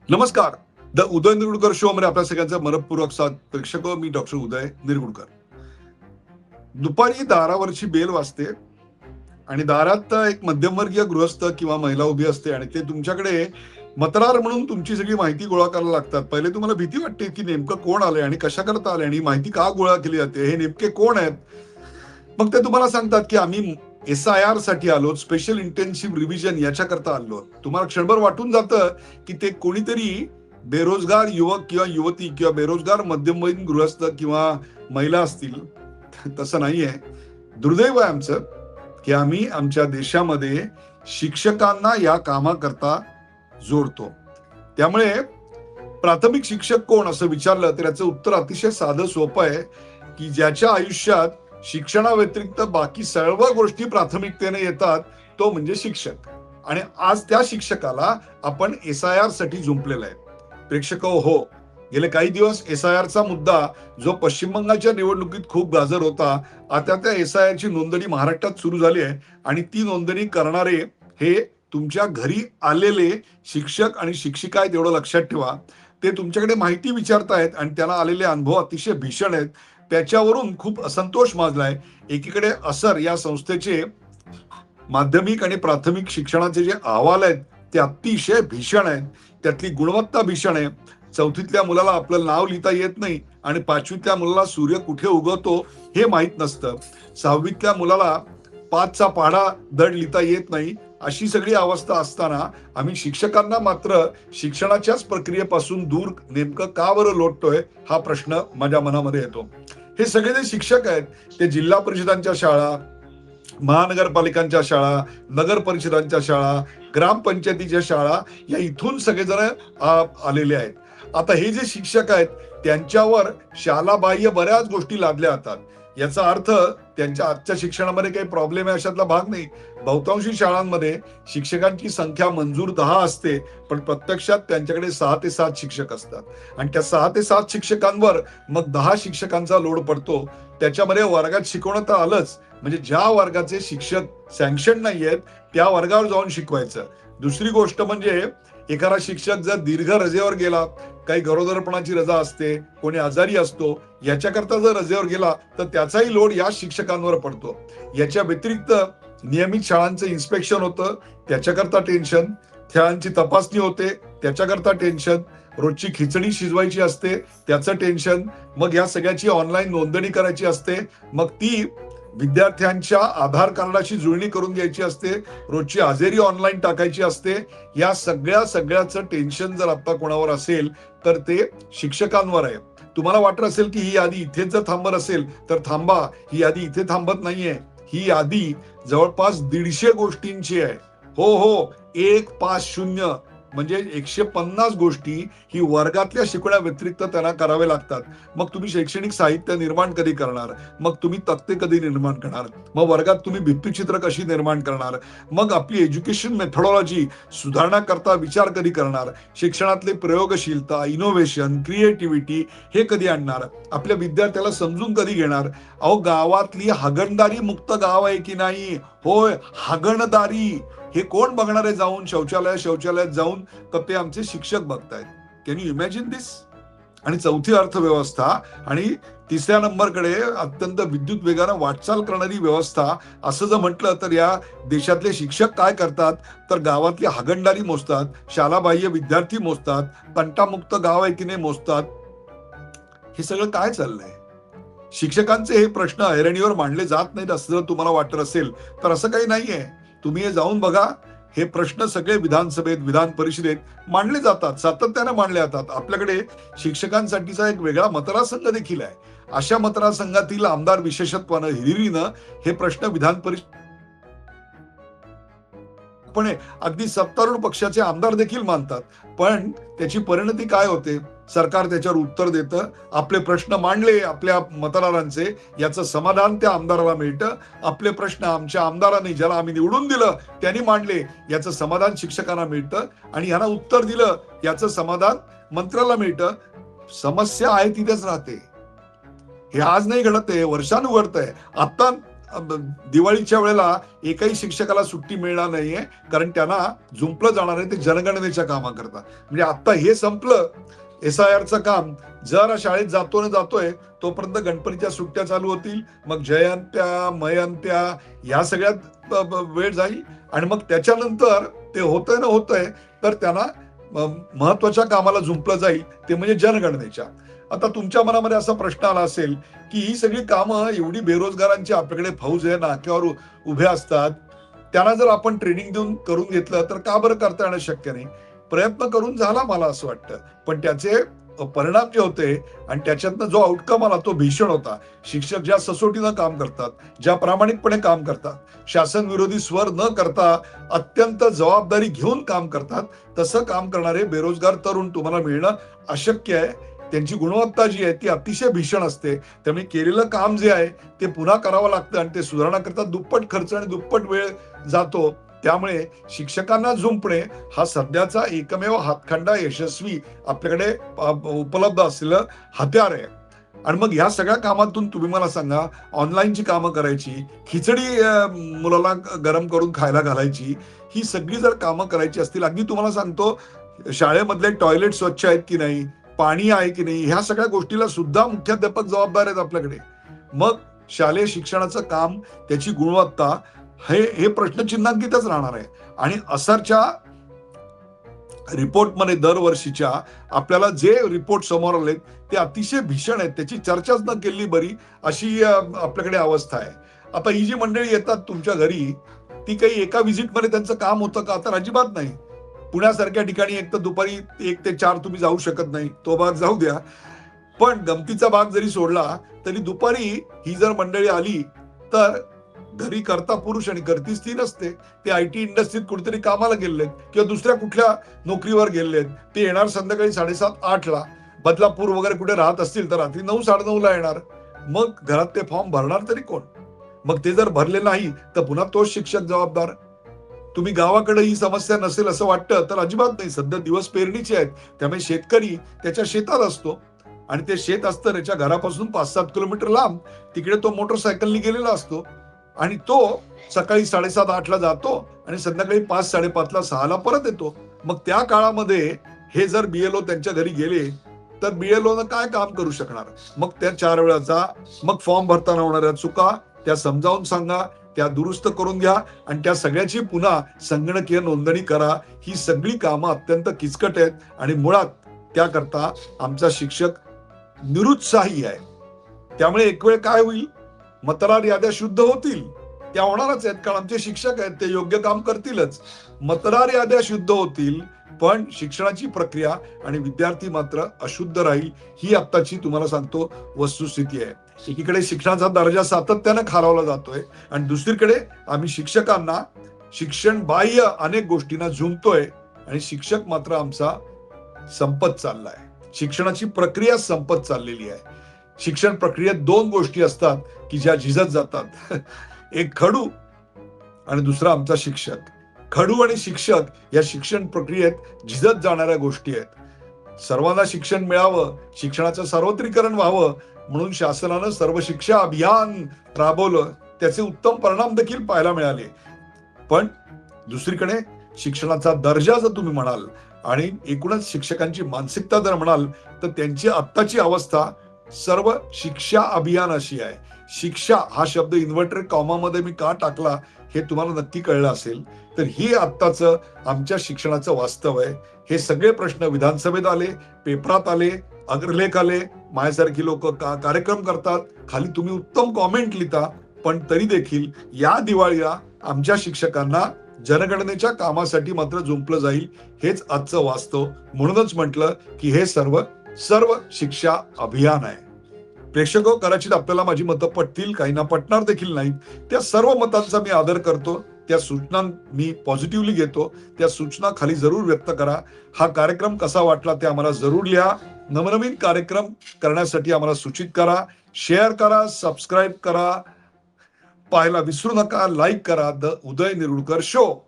नमस्कार. The Uday Nirgudkar show मध्ये आपल्या सगळ्यांचं मनपूर्वक स्वागत. प्रेक्षक मी डॉक्टर उदय निरगुडकर. दुपारी दारावरची बेल वाजते आणि दारात एक मध्यमवर्गीय गृहस्थ किंवा महिला उभी असते आणि ते तुमच्याकडे मतदार म्हणून तुमची सगळी माहिती गोळा करायला लागतात. पहिले तुम्हाला भीती वाटते की नेमकं कोण आलंय आणि कशा करता आले आणि ही माहिती का गोळा केली जाते, हे नेमके कोण आहेत. मग ते तुम्हाला सांगतात की आम्ही SIR साठी आलो, स्पेशल इंटेन्सिव्ह रिव्हिजन याच्याकरता आलो. तुम्हाला क्षणभर वाटून जातं की ते कोणीतरी बेरोजगार युवक किंवा युवती किंवा बेरोजगार मध्यमवयीन गृहस्थ किंवा महिला असतील. तसं नाहीये. दुर्दैव आहे आमचं की आम्ही आमच्या देशामध्ये शिक्षकांना या कामाकरता जोडतो. त्यामुळे प्राथमिक शिक्षक कोण असं विचारलं तर याचं उत्तर अतिशय साधं सोपं आहे की ज्याच्या आयुष्यात शिक्षणाव्यतिरिक्त बाकी सर्व गोष्टी प्राथमिकतेने येतात, तो म्हणजे शिक्षक. आणि आज त्या शिक्षकाला आपण SIR साठी जुंपलेला आहे. प्रेक्षक हो, गेले काही दिवस SIR चा मुद्दा जो पश्चिम बंगालच्या निवडणुकीत खूप गाजर होता, आता त्या SIR ची नोंदणी महाराष्ट्रात सुरू झाली आहे आणि ती नोंदणी करणारे हे तुमच्या घरी आलेले शिक्षक आणि शिक्षिका आहेत, एवढं लक्षात ठेवा. ते तुमच्याकडे माहिती विचारतायत आणि त्यांना आलेले अनुभव अतिशय भीषण आहेत. त्याच्यावरून खूप असंतोष माजलाय. एकीकडे असर या संस्थेचे माध्यमिक आणि प्राथमिक शिक्षणाचे जे अहवाल आहेत ते अतिशय भीषण आहेत. त्यातली गुणवत्ता भीषण आहे. चौथीतल्या मुलाला आपलं नाव लिहिता येत नाही आणि पाचवीतल्या मुलाला सूर्य कुठे उगवतो हे माहीत नसतं. सहावीतल्या मुलाला 5चा पाढा धड लिहिता येत नाही. अशी सगळी अवस्था असताना आम्ही शिक्षकांना मात्र शिक्षणाच्याच प्रक्रियेपासून दूर नेमकं का बरं लोटतोय, हा प्रश्न माझ्या मनामध्ये येतो. हे सगळे जे शिक्षक आहेत ते जिल्हा परिषदांच्या शाळा, महानगरपालिकांच्या शाळा, नगर परिषदांच्या शाळा, ग्रामपंचायतीच्या शाळा या इथून सगळेजण आलेले आहेत. आता हे जे शिक्षक आहेत त्यांच्यावर शालाबाह्य बऱ्याच गोष्टी लादल्या जातात. याचा अर्थ त्यांच्या आजच्या शिक्षणामध्ये काही प्रॉब्लेम आहे अशातला भाग नाही. बहुतांशी शाळांमध्ये शिक्षकांची संख्या मंजूर 10 असते, पण प्रत्यक्षात त्यांच्याकडे 6 ते 7 शिक्षक असतात आणि त्या 6 ते 7 शिक्षकांवर मग 10 शिक्षकांचा लोड पडतो. त्याच्यामध्ये वर्गात शिकवणं तर आलंच, म्हणजे ज्या वर्गाचे शिक्षक सँक्शन नाहीयेत त्या वर्गावर जाऊन शिकवायचं. दुसरी गोष्ट म्हणजे एखादा शिक्षक जर दीर्घ रजेवर गेला, काही गरोदरपणाची रजा असते, कोणी आजारी असतो, याच्याकरता जर रजेवर गेला तर त्याचाही लोड या शिक्षकांवर पडतो. याच्या व्यतिरिक्त नियमित शाळांचं इन्स्पेक्शन होतं, त्याच्याकरता टेन्शन, शाळांची तपासणी होते, त्याच्याकरता टेन्शन, रोजची खिचडी शिजवायची असते, त्याचं टेन्शन, मग या सगळ्याची ऑनलाईन नोंदणी करायची असते, मग ती विद्यार्थ्यांच्या आधार कार्डाशी जुळणी करून घ्यायची असते, रोजची हजेरी ऑनलाईन टाकायची असते. या सगळ्याचं टेन्शन जर आता कोणावर असेल तर ते शिक्षकांवर आहे. तुम्हाला वाटत असेल की ही यादी इथेच जर थांबत असेल तर थांबा, ही यादी इथे थांबत नाहीये. ही यादी जवळपास 150 गोष्टींची आहे. हो, 150 म्हणजे 150 गोष्टी ही वर्गातल्या शिकवण्या व्यतिरिक्त त्यांना करावे लागतात. मग तुम्ही शैक्षणिक साहित्य निर्माण कधी करणार, मग तुम्ही तक्ते कधी निर्माण करणार, मग वर्गात तुम्ही भित्तिचित्र कशी निर्माण करणार, मग आपली एज्युकेशन मेथोडॉलॉजी सुधारणा करता विचार कधी करणार, शिक्षणातले प्रयोगशीलता, इनोव्हेशन, क्रिएटिव्हिटी हे कधी आणणार, आपल्या विद्यार्थ्याला समजून कधी घेणार. अहो, गावातली हागणदारी मुक्त गाव आहे की नाही? होय, हागणदारी हे कोण बघणार आहे जाऊन शौचालयात जाऊन? तर ते आमचे शिक्षक बघतायत. कॅन यू इमॅजिन दिस? आणि चौथी अर्थव्यवस्था आणि तिसऱ्या नंबरकडे अत्यंत विद्युत वेगानं वाटचाल करणारी व्यवस्था, असं जर म्हटलं तर या देशातले शिक्षक काय करतात तर गावातली हागणदारी मोजतात, शालाबाह्य विद्यार्थी मोजतात, तंटामुक्त गाव आहे की नाही मोजतात. हे सगळं काय चाललंय? शिक्षकांचे हे प्रश्न ऐरणीवर मांडले जात नाहीत असं जर तुम्हाला वाटत असेल तर असं काही नाहीये. तुम्ही हे जाऊन बघा. हे प्रश्न सगळे विधानसभेत, विधान परिषदेत मांडले जातात, सातत्याने मांडले जातात. आपल्याकडे शिक्षकांसाठीचा एक वेगळा मतदारसंघ देखील आहे. अशा मतदारसंघातील आमदार विशेषत्वानं हिरिरीनं हे प्रश्न विधान परिषद पण अगदी सत्तारूढ पक्षाचे आमदार देखील मानतात. पण त्याची परिणती काय होते? सरकार त्याच्यावर उत्तर देतं, आपले प्रश्न मांडले आपल्या मतदारांचे, याचं समाधान त्या आमदाराला मिळतं. आपले प्रश्न आमच्या आमदारांनी, ज्याला आम्ही निवडून दिलं त्यांनी मांडले, याचं समाधान शिक्षकांना मिळतं आणि ह्यांना उत्तर दिलं याचं समाधान मंत्र्याला मिळतं. समस्या आहे तिथेच राहते. हे आज नाही घडत आहे, वर्षानुवर्त आहे. आता दिवाळीच्या वेळेला एकाही शिक्षकाला सुट्टी मिळणार नाहीये, कारण त्यांना जुंपलं जाणार आहे ते जनगणनेच्या कामाकरता. म्हणजे आता हे संपलं SIRचं काम, जर शाळेत जातोय तोपर्यंत गणपतीच्या सुट्ट्या चालू होतील, मग जयंत्या मयंत्या या सगळ्यात वेळ जाईल आणि मग त्याच्यानंतर ते होतंय तर त्यांना महत्वाच्या कामाला जुंपलं जाईल, ते म्हणजे जनगणनेच्या. आता तुमच्या मनामध्ये असा प्रश्न आला असेल की ही सगळी कामं एवढी बेरोजगारांची आपल्याकडे फौज आहे, नाक्यावर उभे असतात, त्यांना जर आपण ट्रेनिंग देऊन करून घेतलं तर का बरं करता येणं शक्य नाही? प्रयत्न करून झाला मला असं वाटतं, पण त्याचे परिणाम जे होते आणि त्याच्यातनं जो आउटकम आला तो भीषण होता. शिक्षक ज्या सचोटीनं काम करतात, ज्या प्रामाणिकपणे काम करतात, शासन विरोधी स्वर न करता अत्यंत जबाबदारी घेऊन काम करतात, तसं काम करणारे बेरोजगार तरुण तुम्हाला मिळणं अशक्य आहे. त्यांची गुणवत्ता जी आहे ती अतिशय भीषण असते. त्यामुळे केलेलं काम जे आहे ते पुन्हा करावं लागतं आणि ते सुधारणा करता दुप्पट खर्च आणि दुप्पट वेळ जातो. त्यामुळे शिक्षकांना जुंपणे हा सध्याचा एकमेव हातखंडा यशस्वी आपल्याकडे उपलब्ध असलेलं हत्यार आहे. आणि मग ह्या सगळ्या कामातून तुम्ही मला सांगा, ऑनलाईनची कामं करायची, खिचडी मुलाला गरम करून खायला घालायची, ही सगळी जर कामं करायची असतील, अगदी तुम्हाला सांगतो शाळेमधले टॉयलेट स्वच्छ आहेत की नाही, पाणी आहे की नाही, ह्या सगळ्या गोष्टीला सुद्धा मुख्याध्यापक जबाबदार आहेत आपल्याकडे. मग शालेय शिक्षणाचं काम, त्याची गुणवत्ता हे प्रश्नचिन्हांकितच राहणार आहे. आणि असरच्या रिपोर्टमध्ये दरवर्षीच्या आपल्याला जे रिपोर्ट समोर आलेत ते अतिशय भीषण आहेत. त्याची चर्चाच न केली बरी, अशी आपल्याकडे अवस्था आहे. आता ही जी मंडळी येतात तुमच्या घरी, ती काही एका व्हिजिटमध्ये त्यांचं काम होतं का? तर अजिबात नाही. पुण्यासारख्या ठिकाणी एक तर दुपारी 1 ते 4 तुम्ही जाऊ शकत नाही, तो भाग जाऊ द्या. पण गमतीचा भाग जरी सोडला तरी दुपारी ही जर मंडळी आली तर घरी करता पुरुष आणि करती स्त्री नसते. ते IT इंडस्ट्रीत कुठेतरी कामाला गेलेत किंवा दुसऱ्या कुठल्या नोकरीवर गेलेत. ते येणार संध्याकाळी 7:30-8 ला. बदलापूर वगैरे कुठे राहत असतील तर रात्री 9-9:30 ला येणार. मग घरात ते फॉर्म भरणार तरी कोण? मग ते जर भरले नाही तर पुन्हा तोच शिक्षक जबाबदार. तुम्ही गावाकडे ही समस्या नसेल असं वाटतं तर अजिबात नाही. सध्या दिवस पेरणीचे आहेत, त्यामुळे शेतकरी त्याच्या शेतात असतो आणि ते शेत असतं त्याच्या घरापासून 5-7 किलोमीटर लांब. तिकडे तो मोटरसायकलनी गेलेला असतो आणि तो सकाळी 7:30-8 ला जातो आणि संध्याकाळी 5-5:30 ला 6 ला परत येतो. मग त्या काळामध्ये हे जर BLO त्यांच्या घरी गेले तर BLO काय काम करू शकणार? मग त्या 4 वेळाचा, मग फॉर्म भरताना होणाऱ्या चुका त्या समजावून सांगा, त्या दुरुस्त करून घ्या आणि त्या सगळ्याची पुन्हा संगणकीय नोंदणी करा. ही सगळी कामं अत्यंत किचकट आहेत आणि मुळात त्याकरता आमचा शिक्षक निरुत्साही आहे. त्यामुळे एक वेळ काय होईल, मतदार याद्या शुद्ध होतील, त्या होणारच आहेत, कारण आमचे शिक्षक आहेत, ते योग्य काम करतीलच. मतदार याद्या शुद्ध होतील, पण शिक्षणाची प्रक्रिया आणि विद्यार्थी मात्र अशुद्ध राहील. ही आत्ताची तुम्हाला सांगतो वस्तुस्थिती आहे. एकीकडे शिक्षणाचा दर्जा सातत्यानं खालावला जातोय आणि दुसरीकडे आम्ही शिक्षकांना शिक्षण बाह्य अनेक गोष्टींना झुंबतोय आणि शिक्षक मात्र आमचा संपत चाललाय. शिक्षणाची प्रक्रिया संपत चाललेली आहे. शिक्षण प्रक्रियेत 2 गोष्टी असतात की ज्या झिजत जातात. एक खडू आणि दुसरा आमचा शिक्षक. खडू आणि शिक्षक या शिक्षण प्रक्रियेत झिजत जाणाऱ्या गोष्टी आहेत. सर्वांना शिक्षण मिळावं, शिक्षणाचं सार्वत्रिकरण व्हावं म्हणून शासनानं सर्व शिक्षा अभियान राबवलं. त्याचे उत्तम परिणाम देखील पाहायला मिळाले. पण दुसरीकडे शिक्षणाचा दर्जा जर तुम्ही म्हणाल आणि एकूणच शिक्षकांची मानसिकता जर म्हणाल तर त्यांची आत्ताची अवस्था सर्व शिक्षा अभियान अशी आहे. शिक्षा हा शब्द इन्व्हर्टेड कॉमामध्ये मी का टाकला हे तुम्हाला नक्की कळलं असेल. तर ही आत्ताचं आमच्या शिक्षणाचं वास्तव आहे. हे सगळे प्रश्न विधानसभेत आले, पेपरात आले, अग्रलेख आले, माझ्यासारखी लोक कार्यक्रम करतात, खाली तुम्ही उत्तम कॉमेंट लिहिता, पण तरी देखील या दिवाळीला आमच्या शिक्षकांना जनगणनेच्या कामासाठी मात्र जुंपलं जाईल. हेच आजचं वास्तव. म्हणूनच म्हटलं की हे सर्व शिक्षा अभियान आहे. प्रेक्षक कदाचित आपल्याला माझी मतं पटतील, काहींना पटणार देखील नाहीत. त्या सर्व मतांचा मी आदर करतो. त्या सूचना मी पॉझिटिव्हली घेतो. त्या सूचना खाली जरूर व्यक्त करा. हा कार्यक्रम कसा वाटला ते आम्हाला जरूर लिहा. नवनवीन कार्यक्रम करण्यासाठी आम्हाला सूचित करा. शेअर करा, सबस्क्राईब करा, पाहायला विसरू नका, लाईक करा. The Uday Nirulkar show.